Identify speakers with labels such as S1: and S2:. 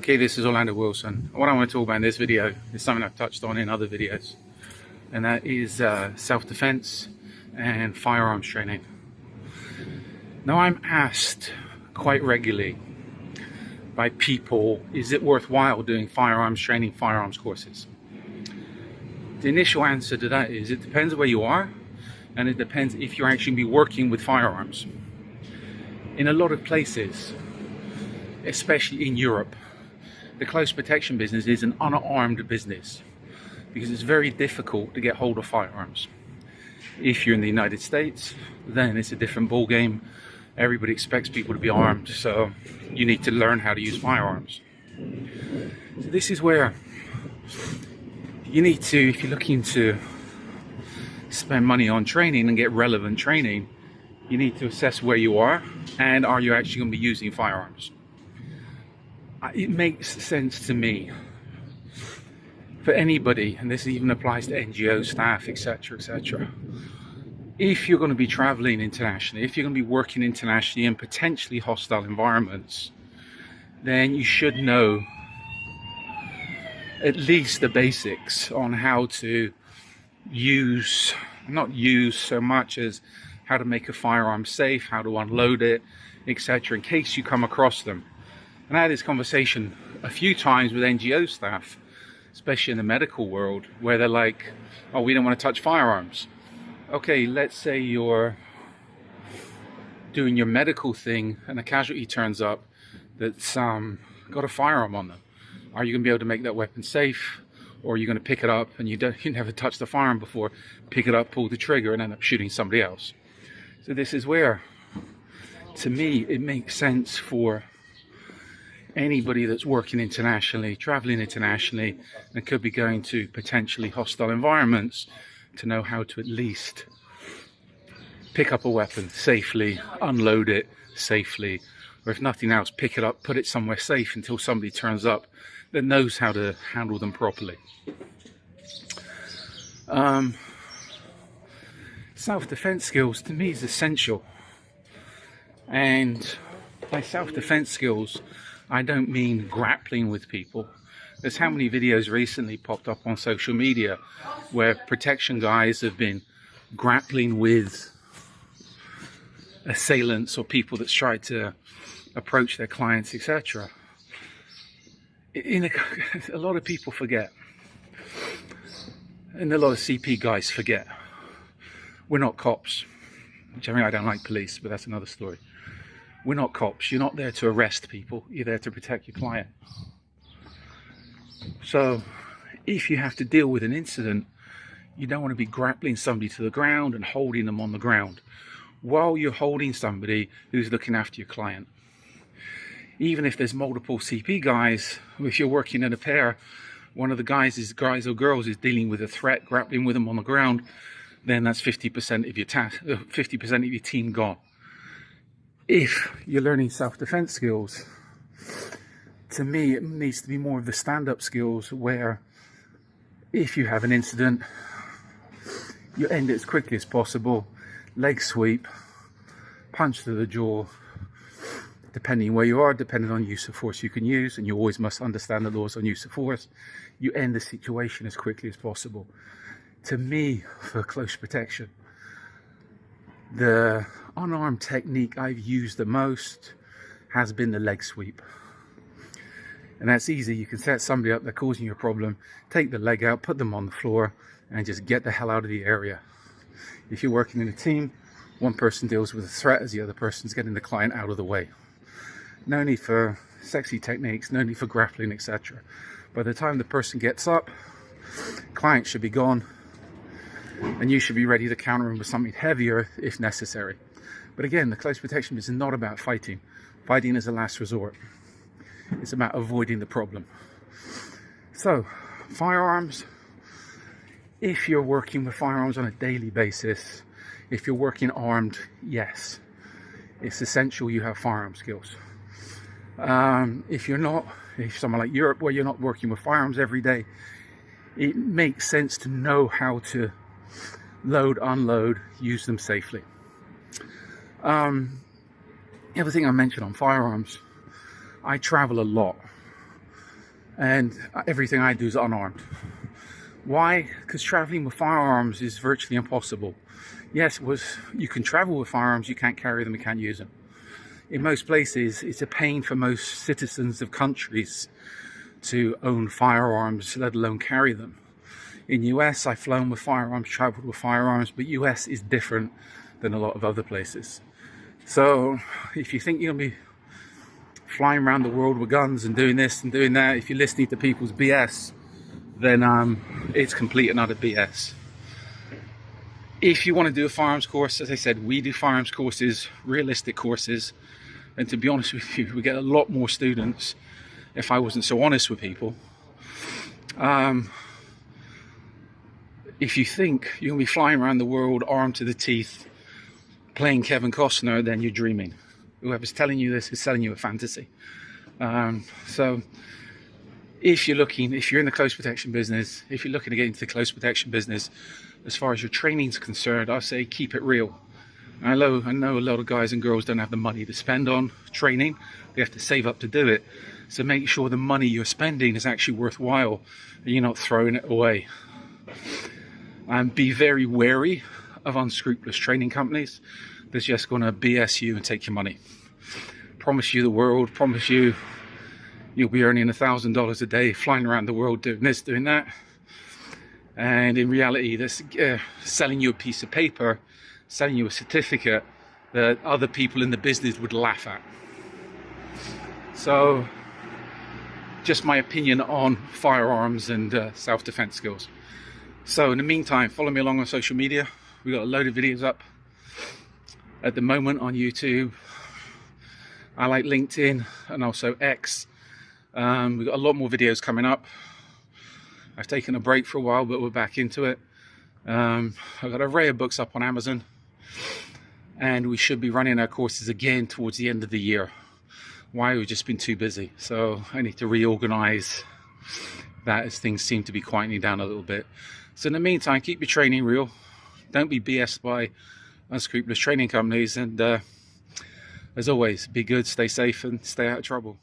S1: Okay, this is Orlando Wilson. What I want to talk about in this video is something I've touched on in other videos, and that is self-defense and firearms training. Now, I'm asked quite regularly by people, is it worthwhile doing firearms training, firearms courses? The initial answer to that is it depends where you are, and it depends if you're actually be working with firearms. In a lot of places, especially in Europe, the close protection business is an unarmed business because it's very difficult to get hold of firearms. If you're in the United States, then it's a different ball game. Everybody expects people to be armed, so you need to learn how to use firearms. So this is where you need to, if you're looking to spend money on training and get relevant training, you need to assess where you are and are you actually going to be using firearms. It makes sense to me for anybody, and this even applies to NGO staff, etc., etc. If you're going to be traveling internationally, if you're going to be working internationally in potentially hostile environments, then you should know at least the basics on how to use, not use so much as how to make a firearm safe, how to unload it, etc., in case you come across them. And I had this conversation a few times with NGO staff, especially in the medical world, where they're like, oh, we don't want to touch firearms. Okay, let's say you're doing your medical thing and a casualty turns up that's got a firearm on them. Are you going to be able to make that weapon safe? Or are you going to pick it up and you never touched the firearm before, pick it up, pull the trigger and end up shooting somebody else? So this is where, to me, it makes sense for anybody that's working internationally, traveling internationally, and could be going to potentially hostile environments to know how to at least pick up a weapon safely, unload it safely, or if nothing else, pick it up, put it somewhere safe until somebody turns up that knows how to handle them properly. Self-defense skills to me is essential, and by self-defense skills I don't mean grappling with people. There's how many videos recently popped up on social media where protection guys have been grappling with assailants or people that's tried to approach their clients, etc. A lot of people forget, and a lot of CP guys forget, we're not cops. Which, I mean, I don't like police, but that's another story. We're not cops. You're not there to arrest people. You're there to protect your client. So if you have to deal with an incident, you don't want to be grappling somebody to the ground and holding them on the ground while you're holding somebody who's looking after your client. Even if there's multiple CP guys, if you're working in a pair, one of the guys or girls is dealing with a threat, grappling with them on the ground, then that's 50% of your 50% of your team gone. If you're learning self-defense skills, to me it needs to be more of the stand-up skills where if you have an incident, you end it as quickly as possible, leg sweep, punch to the jaw, depending where you are, depending on use of force you can use, and you always must understand the laws on use of force, you end the situation as quickly as possible. To me, for close protection, the unarmed technique I've used the most has been the leg sweep. And that's easy. You can set somebody up, they're causing you a problem, take the leg out, put them on the floor, and just get the hell out of the area. If you're working in a team, one person deals with a threat as the other person's getting the client out of the way. No need for sexy techniques, no need for grappling, etc. By the time the person gets up, client should be gone, and you should be ready to counter him with something heavier if necessary. But again, the close protection is not about fighting. Fighting is a last resort. It's about avoiding the problem. So, firearms, if you're working with firearms on a daily basis, if you're working armed, yes, it's essential you have firearm skills. If you're not, if somewhere like Europe where you're not working with firearms every day, it makes sense to know how to load, unload, use them safely. The other thing I mentioned on firearms, I travel a lot. and everything I do is unarmed. Why? Because traveling with firearms is virtually impossible. Yes, you can travel with firearms, you can't carry them, you can't use them. In most places, it's a pain for most citizens of countries to own firearms, let alone carry them. In US, I've flown with firearms, traveled with firearms, but US is different than a lot of other places. So if you think you're going to be flying around the world with guns and doing this and doing that, if you're listening to people's BS, then it's complete and utter BS. If you want to do a firearms course, as I said, we do firearms courses, realistic courses, and to be honest with you, we get a lot more students if I wasn't so honest with people. If you think you're going to be flying around the world armed to the teeth playing Kevin Costner, then you're dreaming. Whoever's telling you this is selling you a fantasy. So if you're in the close protection business, if you're looking to get into the close protection business, as far as your training's concerned, I say keep it real. I know a lot of guys and girls don't have the money to spend on training. They have to save up to do it. So make sure the money you're spending is actually worthwhile and you're not throwing it away. And be very wary of unscrupulous training companies that's just going to BS you and take your money. Promise you the world, promise you you'll be earning $1,000 a day flying around the world doing this, doing that. And in reality, they're selling you a piece of paper, selling you a certificate that other people in the business would laugh at. So, just my opinion on firearms and self-defense skills. So in the meantime, follow me along on social media. We've got a load of videos up at the moment on YouTube. I like LinkedIn and also X. We've got a lot more videos coming up. I've taken a break for a while, but we're back into it. I've got an array of books up on Amazon, and we should be running our courses again towards the end of the year. Why? We've just been too busy, so I need to reorganize that as things seem to be quieting down a little bit. So in the meantime, keep your training real. Don't be BS'd by unscrupulous training companies, and as always, be good, stay safe, and stay out of trouble.